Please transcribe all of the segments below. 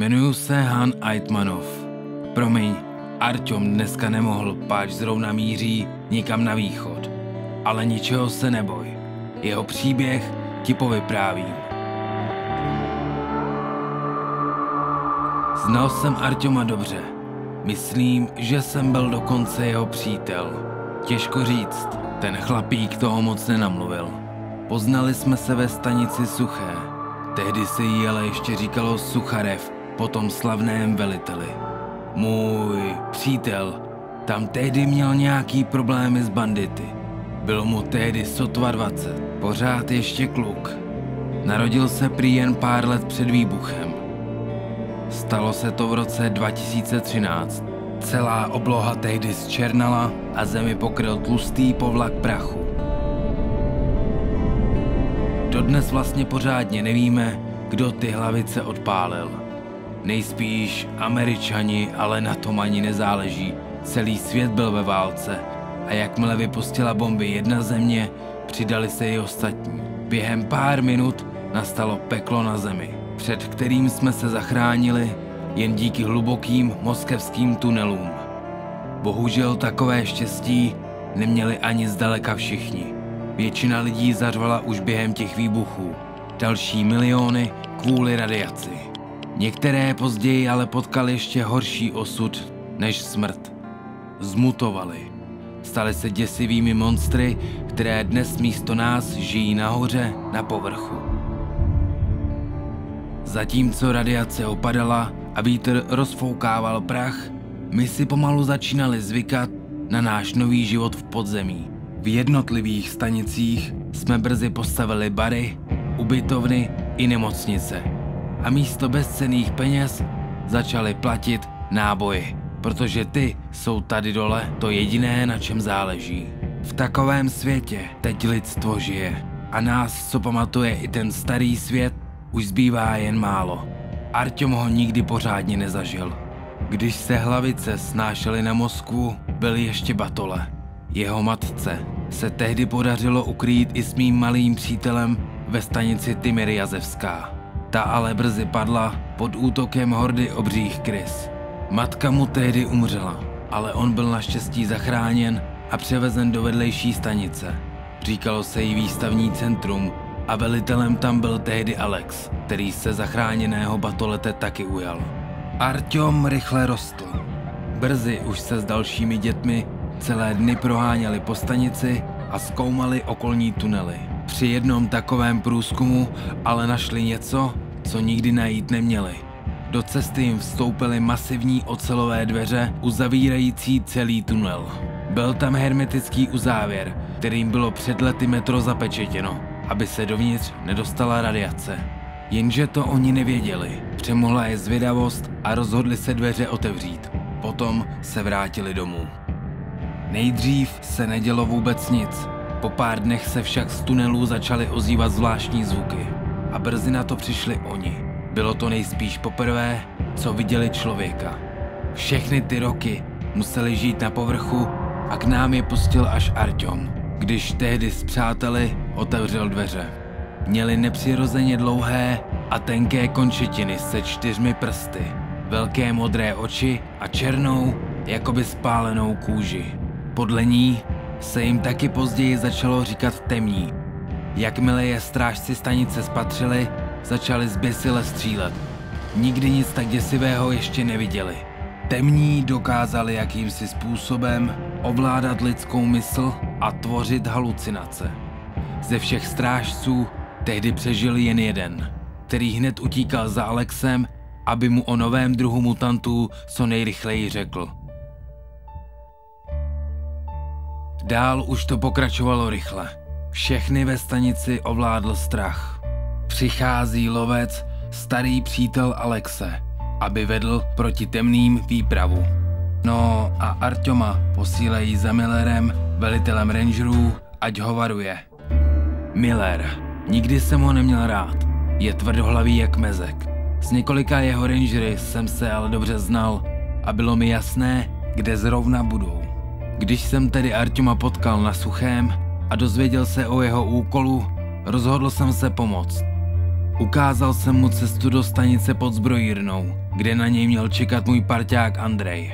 Jmenuji se Han Aitmanov. Promiň, Arťom dneska nemohl, páč zrovna míří nikam na východ. Ale ničeho se neboj. Jeho příběh ti povyprávím. Znal jsem Arťoma dobře. Myslím, že jsem byl dokonce jeho přítel. Těžko říct, ten chlapík toho moc nenamluvil. Poznali jsme se ve stanici Suché. Tehdy se jí ale ještě říkalo Sucharev, po tom slavném veliteli. Můj přítel tam tehdy měl nějaký problémy s bandity. Bylo mu tehdy sotva 20, pořád ještě kluk. Narodil se prý jen pár let před výbuchem. Stalo se to v roce 2013. Celá obloha tehdy zčernala a zemi pokryl tlustý povlak prachu. Dodnes vlastně pořádně nevíme, kdo ty hlavice odpálil. Nejspíš Američani, ale na tom ani nezáleží. Celý svět byl ve válce a jakmile vypustila bomby jedna země, přidali se i ostatní. Během pár minut nastalo peklo na zemi, před kterým jsme se zachránili jen díky hlubokým moskevským tunelům. Bohužel takové štěstí neměli ani zdaleka všichni. Většina lidí zařvala už během těch výbuchů, další miliony kvůli radiaci. Některé později ale potkali ještě horší osud než smrt. Zmutovali. Stali se děsivými monstry, které dnes místo nás žijí nahoře na povrchu. Zatímco radiace opadala a vítr rozfoukával prach, my si pomalu začínali zvykat na náš nový život v podzemí. V jednotlivých stanicích jsme brzy postavili bary, ubytovny i nemocnice. A místo bezcenných peněz začali platit náboje, protože ty jsou tady dole to jediné, na čem záleží. V takovém světě teď lidstvo žije a nás, co pamatuje i ten starý svět, už zbývá jen málo. Arťom ho nikdy pořádně nezažil. Když se hlavice snášely na Moskvu, byl ještě batole. Jeho matce se tehdy podařilo ukrýt i s mým malým přítelem ve stanici Tymyryazevská. Ta ale brzy padla pod útokem hordy obřích krys. Matka mu tehdy umřela, ale on byl naštěstí zachráněn a převezen do vedlejší stanice. Říkalo se jí výstavní centrum a velitelem tam byl tehdy Alex, který se zachráněného batolete taky ujal. Arťom rychle rostl. Brzy už se s dalšími dětmi celé dny proháněli po stanici a zkoumali okolní tunely. Při jednom takovém průzkumu ale našli něco, co nikdy najít neměli. Do cesty jim vstoupily masivní ocelové dveře uzavírající celý tunel. Byl tam hermetický uzávěr, kterým bylo před lety metro zapečetěno, aby se dovnitř nedostala radiace. Jenže to oni nevěděli. Přemohla je zvědavost a rozhodli se dveře otevřít. Potom se vrátili domů. Nejdřív se nedělo vůbec nic. Po pár dnech se však z tunelů začaly ozývat zvláštní zvuky. A brzy na to přišli oni. Bylo to nejspíš poprvé, co viděli člověka. Všechny ty roky museli žít na povrchu a k nám je pustil až Arťom, když tehdy s přáteli otevřel dveře. Měli nepřirozeně dlouhé a tenké končetiny se 4 prsty, velké modré oči a černou, jakoby spálenou kůži. Podle ní se jim taky později začalo říkat temní. Jakmile je strážci stanice spatřili, začali zběsile střílet. Nikdy nic tak děsivého ještě neviděli. Temní dokázali jakýmsi způsobem ovládat lidskou mysl a tvořit halucinace. Ze všech strážců tehdy přežil jen jeden, který hned utíkal za Alexem, aby mu o novém druhu mutantů co nejrychleji řekl. Dál už to pokračovalo rychle. Všechny ve stanici ovládl strach. Přichází lovec, starý přítel Alexe, aby vedl proti temným výpravu. No a Arťoma posílají za Millerem, velitelem rangerů, ať ho varuje. Miller. Nikdy jsem ho neměl rád. Je tvrdohlavý jak mezek. S několika jeho rangery jsem se ale dobře znal a bylo mi jasné, kde zrovna budou. Když jsem tedy Arťoma potkal na Suchém a dozvěděl se o jeho úkolu, rozhodl jsem se pomoct. Ukázal jsem mu cestu do stanice pod zbrojírnou, kde na něj měl čekat můj parťák Andrej.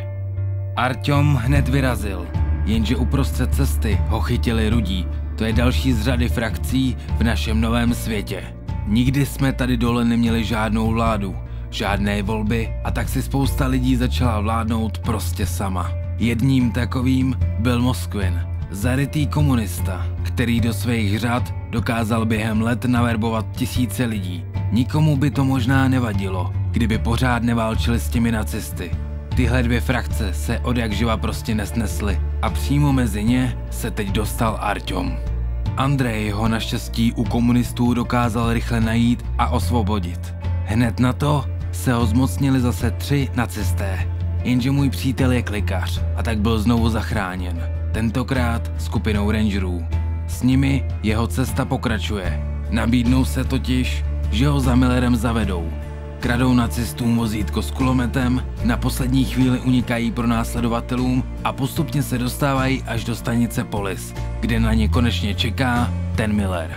Arťom hned vyrazil, jenže uprostřed cesty ho chytili Rudí. To je další z řady frakcí v našem novém světě. Nikdy jsme tady dole neměli žádnou vládu, žádné volby a tak si spousta lidí začala vládnout prostě sama. Jedním takovým byl Moskvin, zarytý komunista, který do svých řad dokázal během let naverbovat tisíce lidí. Nikomu by to možná nevadilo, kdyby pořád neválčili s těmi nacisty. Tyhle dvě frakce se odjakživa prostě nesnesly a přímo mezi ně se teď dostal Arťom. Andrej ho naštěstí u komunistů dokázal rychle najít a osvobodit. Hned na to se ho zmocnili zase 3 nacisté, jenže můj přítel je klikař a tak byl znovu zachráněn. Tentokrát skupinou rangerů. S nimi jeho cesta pokračuje. Nabídnou se totiž, že ho za Millerem zavedou. Kradou nacistům vozítko s kulometem, na poslední chvíli unikají pronásledovatelům a postupně se dostávají až do stanice Polis, kde na ně konečně čeká ten Miller.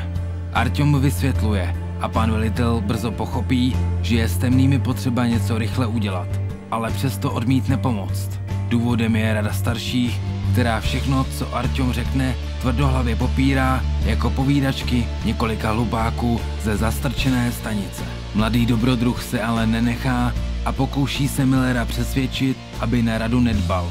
Arťom vysvětluje a pan velitel brzo pochopí, že je s temnými potřeba něco rychle udělat, ale přesto odmítne pomoct. Důvodem je rada starších, která všechno, co Arťom řekne, tvrdohlavě popírá jako povídačky několika hlupáků ze zastrčené stanice. Mladý dobrodruh se ale nenechá a pokouší se Millera přesvědčit, aby na radu nedbal.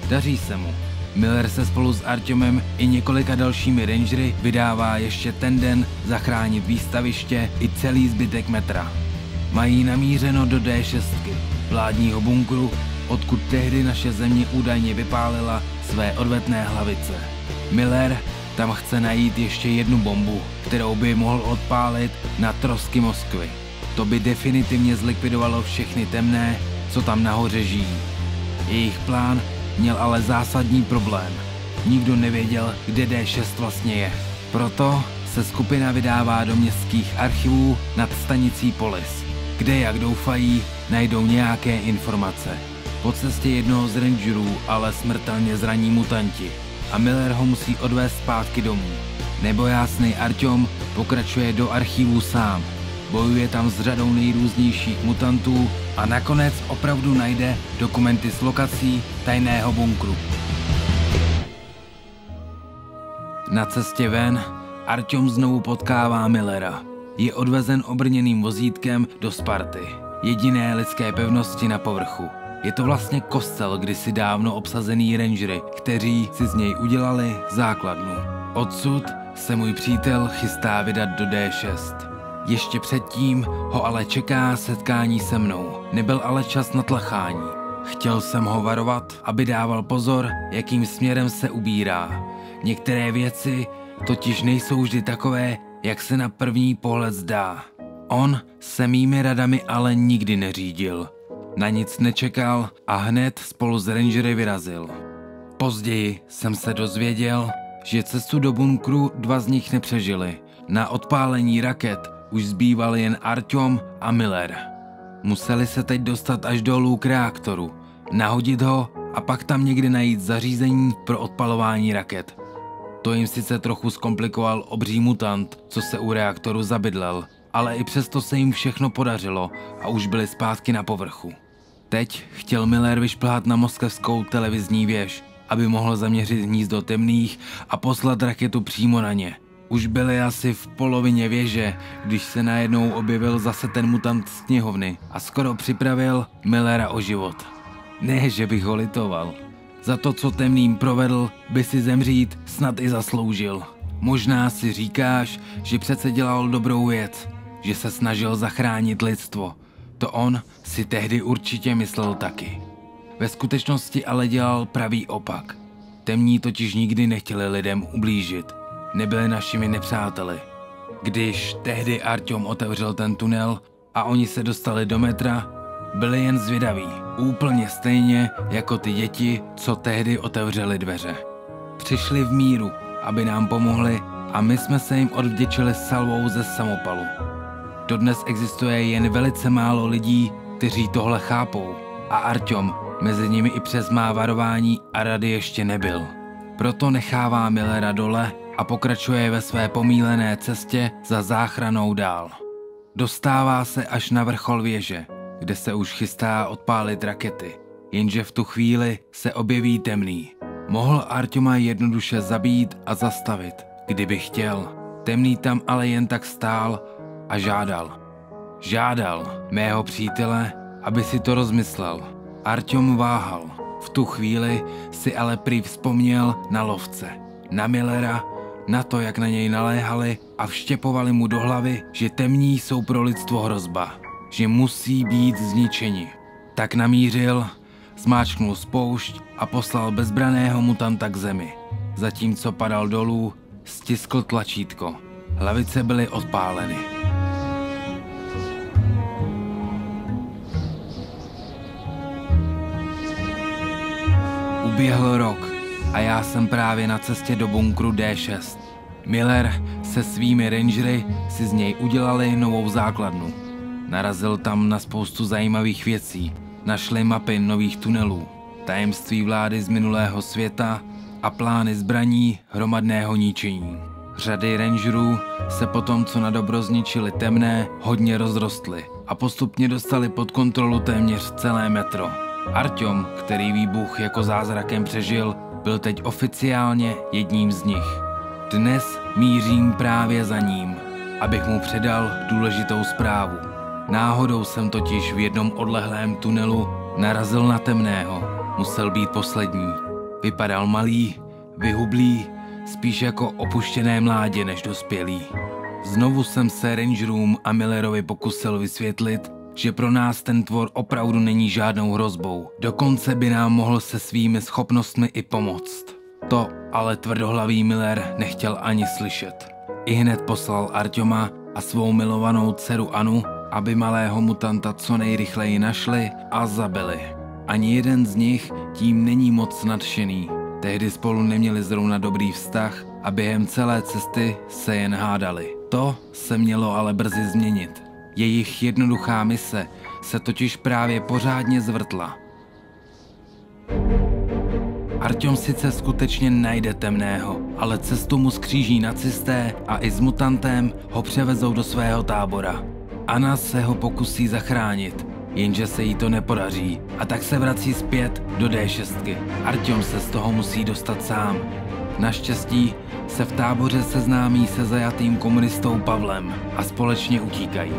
Daří se mu. Miller se spolu s Arťomem i několika dalšími rangery vydává ještě ten den zachránit výstaviště i celý zbytek metra. Mají namířeno do D6, vládního bunkru, odkud tehdy naše země údajně vypálila své odvetné hlavice. Miller tam chce najít ještě jednu bombu, kterou by mohl odpálit na trosky Moskvy. To by definitivně zlikvidovalo všechny temné, co tam nahoře žijí. Jejich plán měl ale zásadní problém. Nikdo nevěděl, kde D6 vlastně je. Proto se skupina vydává do městských archivů nad stanicí Polis, kde, jak doufají, najdou nějaké informace. Po cestě jednoho z rangerů ale smrtelně zraní mutanti a Miller ho musí odvést zpátky domů. Nebojásný Arťom pokračuje do archívů sám. Bojuje tam s řadou nejrůznějších mutantů a nakonec opravdu najde dokumenty s lokací tajného bunkru. Na cestě ven Arťom znovu potkává Millera. Je odvezen obrněným vozítkem do Sparty, jediné lidské pevnosti na povrchu. Je to vlastně kostel kdysi dávno obsazený rangery, kteří si z něj udělali základnu. Odsud se můj přítel chystá vydat do D6. Ještě předtím ho ale čeká setkání se mnou. Nebyl ale čas na tlachání. Chtěl jsem ho varovat, aby dával pozor, jakým směrem se ubírá. Některé věci totiž nejsou vždy takové, jak se na první pohled zdá. On se mými radami ale nikdy neřídil. Na nic nečekal a hned spolu s rangery vyrazil. Později jsem se dozvěděl, že cestu do bunkru 2 z nich nepřežili. Na odpálení raket už zbývali jen Arťom a Miller. Museli se teď dostat až dolů k reaktoru, nahodit ho a pak tam někde najít zařízení pro odpalování raket. To jim sice trochu zkomplikoval obří mutant, co se u reaktoru zabydlel, ale i přesto se jim všechno podařilo a už byli zpátky na povrchu. Teď chtěl Miller vyšplhat na moskevskou televizní věž, aby mohl zaměřit hnízdo temných a poslat raketu přímo na ně. Už byli asi v polovině věže, když se najednou objevil zase ten mutant z knihovny a skoro připravil Millera o život. Ne, že bych ho litoval. Za to, co temným provedl, by si zemřít snad i zasloužil. Možná si říkáš, že přece dělal dobrou věc, že se snažil zachránit lidstvo. To on si tehdy určitě myslel taky. Ve skutečnosti ale dělal pravý opak. Temní totiž nikdy nechtěli lidem ublížit. Nebyli našimi nepřáteli. Když tehdy Arťom otevřel ten tunel a oni se dostali do metra, byli jen zvědaví. Úplně stejně jako ty děti, co tehdy otevřeli dveře. Přišli v míru, aby nám pomohli a my jsme se jim odvděčili salvou ze samopalu. Dodnes existuje jen velice málo lidí, kteří tohle chápou a Arťom mezi nimi i přes má varování a rady ještě nebyl. Proto nechává Millera dole a pokračuje ve své pomílené cestě za záchranou dál. Dostává se až na vrchol věže, kde se už chystá odpálit rakety. Jenže v tu chvíli se objeví Temný. Mohl Artyoma jednoduše zabít a zastavit, kdyby chtěl. Temný tam ale jen tak stál a žádal. Žádal mého přítele, aby si to rozmyslel. Artyom váhal. V tu chvíli si ale prý vzpomněl na lovce, na Millera, na to, jak na něj naléhali a vštěpovali mu do hlavy, že temní jsou pro lidstvo hrozba, že musí být zničeni. Tak namířil, zmáčknul spoušť a poslal bezbraného mutanta k zemi. Zatímco padal dolů, stiskl tlačítko. Hlavice byly odpáleny. Uběhl rok a já jsem právě na cestě do bunkru D6. Miller se svými rangery si z něj udělali novou základnu. Narazil tam na spoustu zajímavých věcí. Našli mapy nových tunelů, tajemství vlády z minulého světa a plány zbraní hromadného ničení. Řady rangerů se potom, co na dobro zničili temné, hodně rozrostly a postupně dostali pod kontrolu téměř celé metro. Artyom, který výbuch jako zázrakem přežil, byl teď oficiálně jedním z nich. Dnes mířím právě za ním, abych mu předal důležitou zprávu. Náhodou jsem totiž v jednom odlehlém tunelu narazil na temného. Musel být poslední. Vypadal malý, vyhublý, spíš jako opuštěné mládě než dospělý. Znovu jsem se rangerům a Millerovi pokusil vysvětlit, že pro nás ten tvor opravdu není žádnou hrozbou. Dokonce by nám mohl se svými schopnostmi i pomoct. To ale tvrdohlavý Miller nechtěl ani slyšet. Ihned poslal Artyoma a svou milovanou dceru Anu, aby malého mutanta co nejrychleji našli a zabili. Ani jeden z nich tím není moc nadšený. Tehdy spolu neměli zrovna dobrý vztah a během celé cesty se jen hádali. To se mělo ale brzy změnit. Jejich jednoduchá mise se totiž právě pořádně zvrtla. Artyom sice skutečně najde temného, ale cestu mu skříží nacisté a i s mutantem ho převezou do svého tábora. Anna se ho pokusí zachránit, jenže se jí to nepodaří a tak se vrací zpět do D6. Artyom se z toho musí dostat sám. Naštěstí se v táboře seznámí se zajatým komunistou Pavlem a společně utíkají.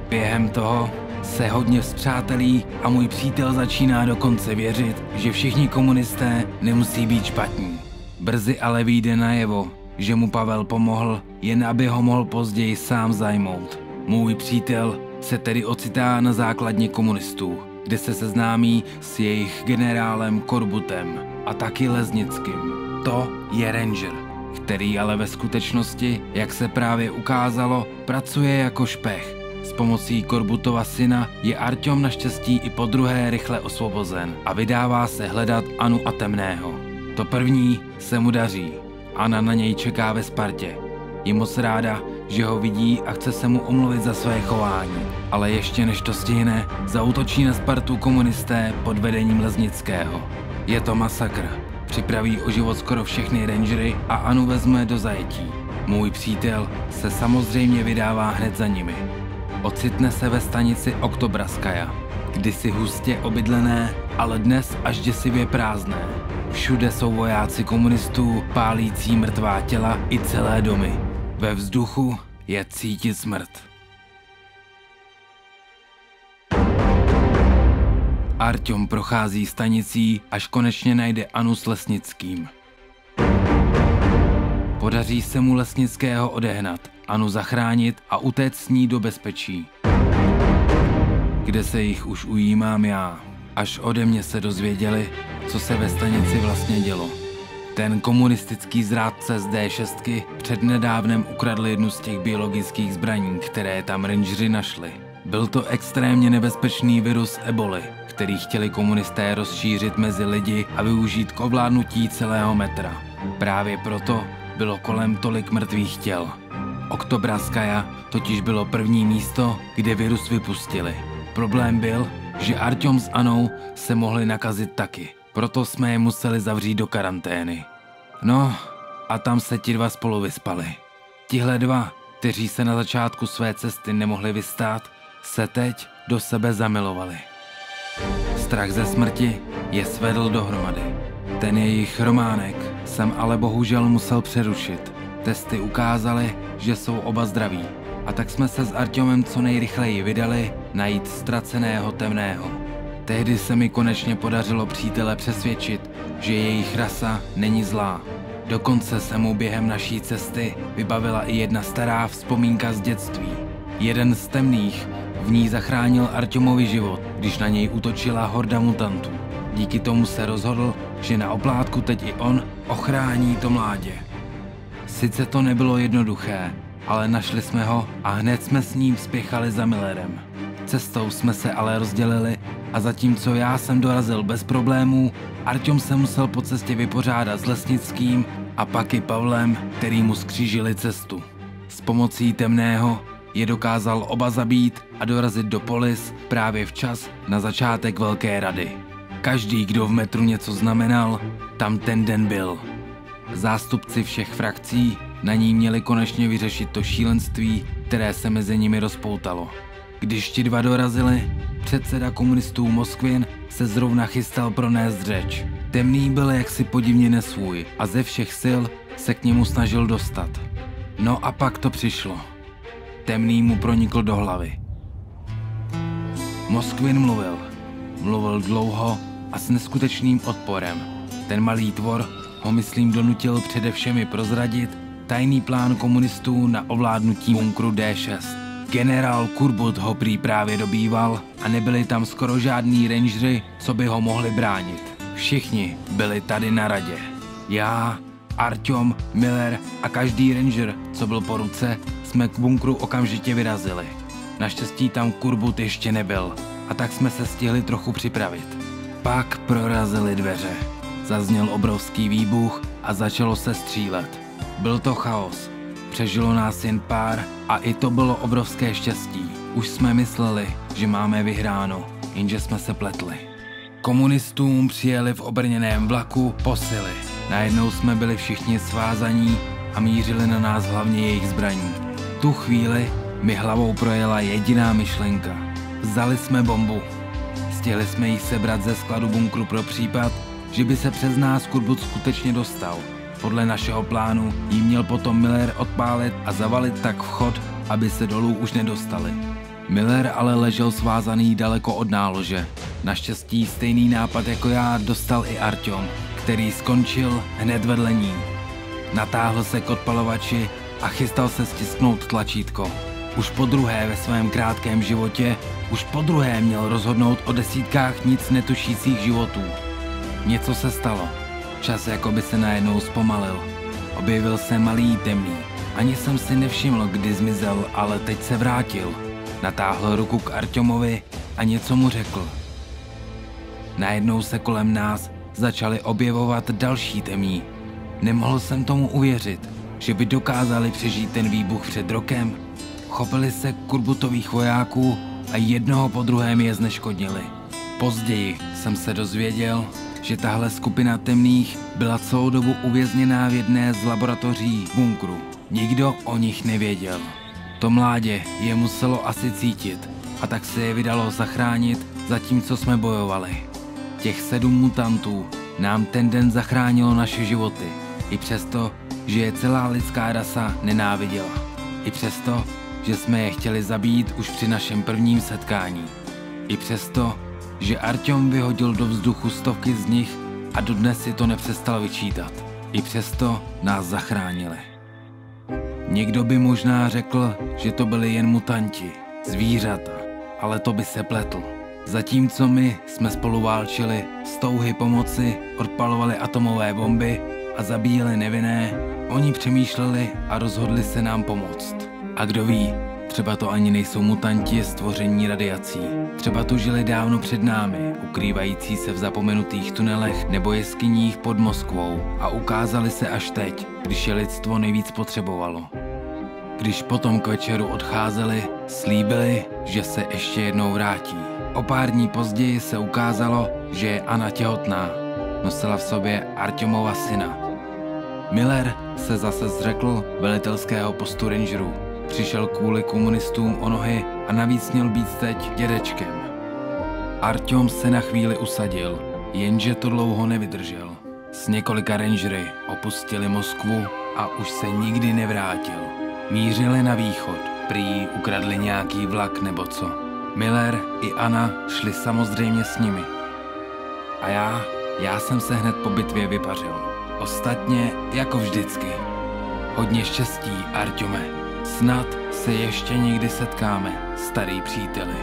Během toho se hodně spřátelí a můj přítel začíná dokonce věřit, že všichni komunisté nemusí být špatní. Brzy ale vyjde najevo, že mu Pavel pomohl, jen aby ho mohl později sám zajmout. Můj přítel se tedy ocitá na základně komunistů, kde se seznámí s jejich generálem Korbutem a taky Leznickým. To je ranger, který ale ve skutečnosti, jak se právě ukázalo, pracuje jako špech. S pomocí Korbutova syna je Artyom naštěstí i podruhé rychle osvobozen a vydává se hledat Anu a temného. To první se mu daří. Anna na něj čeká ve Spartě. Je moc ráda, že ho vidí a chce se mu omluvit za své chování. Ale ještě než to stihne, zaútočí na Spartu komunisté pod vedením Leznického. Je to masakr. Připraví o život skoro všechny rangery a Anu vezme do zajetí. Můj přítel se samozřejmě vydává hned za nimi. Ocitne se ve stanici Oktobraskaja, kdysi hustě obydlené, ale dnes až děsivě prázdné. Všude jsou vojáci komunistů pálící mrtvá těla i celé domy. Ve vzduchu je cítit smrt. Artyom prochází stanicí, až konečně najde Anu s Lesnickým. Podaří se mu Lesnického odehnat, Anu zachránit a utéct s ní do bezpečí. Kde se jich už ujímám já. Až ode mě se dozvěděli, co se ve stanici vlastně dělo. Ten komunistický zrádce z D6 přednedávnem ukradl jednu z těch biologických zbraní, které tam rangeři našli. Byl to extrémně nebezpečný virus eboli, který chtěli komunisté rozšířit mezi lidi a využít k ovládnutí celého metra. Právě proto bylo kolem tolik mrtvých těl. Oktobraskaja totiž bylo první místo, kde virus vypustili. Problém byl, že Artyom s Anou se mohli nakazit taky, proto jsme je museli zavřít do karantény. No a tam se ti dva spolu vyspali. Tihle dva kteří se na začátku své cesty nemohli vystát, se teď do sebe zamilovali. Strach ze smrti je svedl dohromady. Ten jejich románek jsem ale bohužel musel přerušit. Testy ukázaly, že jsou oba zdraví, a tak jsme se s Arťomem co nejrychleji vydali najít ztraceného temného. Tehdy se mi konečně podařilo přítele přesvědčit, že jejich rasa není zlá. Dokonce se mu během naší cesty vybavila i jedna stará vzpomínka z dětství. Jeden z temných v ní zachránil Arťomovi život, když na něj útočila horda mutantů. Díky tomu se rozhodl, že na oplátku teď i on ochrání to mládě. Sice to nebylo jednoduché, ale našli jsme ho a hned jsme s ním spěchali za Millerem. Cestou jsme se ale rozdělili a zatímco já jsem dorazil bez problémů, Arťom se musel po cestě vypořádat s Lesnickým a pak i Pavlem, který mu skřížili cestu. S pomocí temného je dokázal oba zabít a dorazit do Polis právě včas na začátek Velké rady. Každý, kdo v metru něco znamenal, tam ten den byl. Zástupci všech frakcí na ní měli konečně vyřešit to šílenství, které se mezi nimi rozpoutalo. Když ti dva dorazili, předseda komunistů Moskvin se zrovna chystal pronést řeč. Temný byl jaksi podivně nesvůj a ze všech sil se k němu snažil dostat. No a pak to přišlo. Temný mu pronikl do hlavy. Moskvin mluvil dlouho a s neskutečným odporem. Ten malý tvor ho myslím donutil především prozradit tajný plán komunistů na ovládnutí bunkru D6. Generál Kurbut ho prý právě dobýval a nebyli tam skoro žádní rangeři, co by ho mohli bránit. Všichni byli tady na radě. Já, Arťom, Miller a každý ranger, co byl po ruce, jsme k bunkru okamžitě vyrazili. Naštěstí tam Kurbut ještě nebyl a tak jsme se stihli trochu připravit. Pak prorazily dveře. Zazněl obrovský výbuch a začalo se střílet. Byl to chaos. Přežilo nás jen pár a i to bylo obrovské štěstí. Už jsme mysleli, že máme vyhráno, jenže jsme se pletli. Komunistům přijeli v obrněném vlaku posily. Najednou jsme byli všichni svázaní a mířili na nás hlavně jejich zbraní. Tu chvíli mi hlavou projela jediná myšlenka. Vzali jsme bombu. Stihli jsme ji sebrat ze skladu bunkru pro případ, že by se přes nás Kurbut skutečně dostal. Podle našeho plánu jí měl potom Miller odpálit a zavalit tak vchod, aby se dolů už nedostali. Miller ale ležel svázaný daleko od nálože. Naštěstí stejný nápad jako já dostal i Arťom, který skončil hned vedle ní. Natáhl se k odpalovači a chystal se stisknout tlačítko. Už podruhé ve svém krátkém životě, už podruhé měl rozhodnout o desítkách nic netušících životů. Něco se stalo. Čas jako by se najednou zpomalil. Objevil se malý temný. Ani jsem si nevšiml, kdy zmizel, ale teď se vrátil. Natáhl ruku k Arťomovi a něco mu řekl. Najednou se kolem nás začali objevovat další temní. Nemohl jsem tomu uvěřit, že by dokázali přežít ten výbuch před rokem. Chopili se Kurbutových vojáků a jednoho po druhém je zneškodnili. Později jsem se dozvěděl, že tahle skupina temných byla celou dobu uvězněná v jedné z laboratoří bunkru. Nikdo o nich nevěděl. To mládě je muselo asi cítit a tak se je vydalo zachránit, zatímco jsme bojovali. Těch 7 mutantů nám ten den zachránilo naše životy. I přesto, že je celá lidská rasa nenáviděla. I přesto, že jsme je chtěli zabít už při našem prvním setkání. I přesto, že Arťom vyhodil do vzduchu stovky z nich a dodnes si to nepřestal vyčítat. I přesto nás zachránili. Někdo by možná řekl, že to byli jen mutanti, zvířata, ale to by se pletl. Zatímco my jsme spolu válčili, z touhy pomoci odpalovali atomové bomby a zabíjeli nevinné, oni přemýšleli a rozhodli se nám pomoct. A kdo ví, třeba to ani nejsou mutanti stvoření radiací. Třeba tu žili dávno před námi, ukrývající se v zapomenutých tunelech nebo jeskyních pod Moskvou a ukázali se až teď, když je lidstvo nejvíc potřebovalo. Když potom k večeru odcházeli, slíbili, že se ještě jednou vrátí. O pár dní později se ukázalo, že je Anna těhotná. Nosila v sobě Arťomova syna. Miller se zase zřekl velitelského postu rangerů. přišel kvůli komunistům o nohy a navíc měl být teď dědečkem. Artyom se na chvíli usadil, jenže to dlouho nevydržel. S několika rangery opustili Moskvu a už se nikdy nevrátil. Mířili na východ, prý ukradli nějaký vlak nebo co. Miller i Anna šli samozřejmě s nimi. A já jsem se hned po bitvě vypařil. Ostatně jako vždycky. Hodně štěstí, Artyome. Snad se ještě někdy setkáme, starý příteli.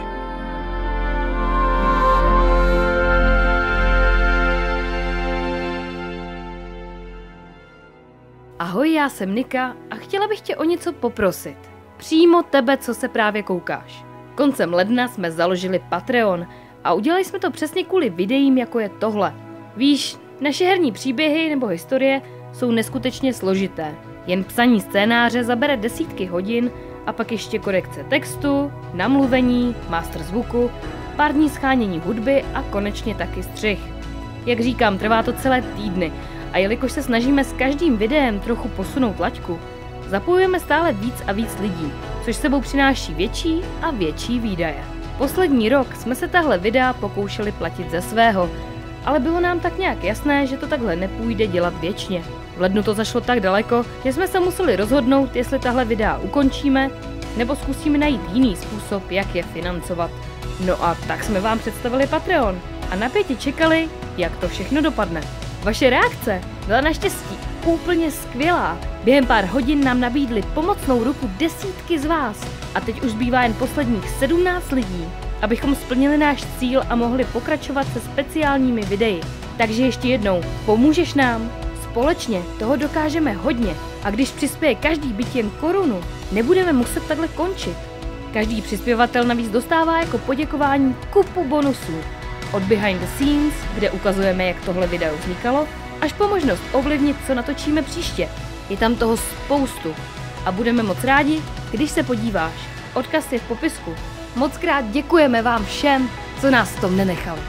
Ahoj, já jsem Nika a chtěla bych tě o něco poprosit. Přímo tebe, co se právě koukáš. Koncem ledna jsme založili Patreon a udělali jsme to přesně kvůli videím, jako je tohle. Víš, naše herní příběhy nebo historie jsou neskutečně složité. Jen psaní scénáře zabere desítky hodin a pak ještě korekce textu, namluvení, master zvuku, pár dní schánění hudby a konečně taky střih. Jak říkám, trvá to celé týdny a jelikož se snažíme s každým videem trochu posunout laťku, zapojujeme stále víc a víc lidí, což sebou přináší větší a větší výdaje. Poslední rok jsme se tahle videa pokoušeli platit ze svého, ale bylo nám tak nějak jasné, že to takhle nepůjde dělat věčně. V lednu to zašlo tak daleko, že jsme se museli rozhodnout, jestli tahle videa ukončíme, nebo zkusíme najít jiný způsob, jak je financovat. No a tak jsme vám představili Patreon a napětě čekali, jak to všechno dopadne. Vaše reakce byla naštěstí úplně skvělá. Během pár hodin nám nabídli pomocnou ruku desítky z vás a teď už zbývá jen posledních 17 lidí, abychom splnili náš cíl a mohli pokračovat se speciálními videi. Takže ještě jednou, pomůžeš nám? Společně toho dokážeme hodně a když přispěje každý byť jen korunu, nebudeme muset takhle končit. Každý přispěvatel navíc dostává jako poděkování kupu bonusů. Od behind the scenes, kde ukazujeme, jak tohle video vznikalo, až po možnost ovlivnit, co natočíme příště. Je tam toho spoustu a budeme moc rádi, když se podíváš. Odkaz je v popisku. Mockrát děkujeme vám všem, co nás v tom nenechali.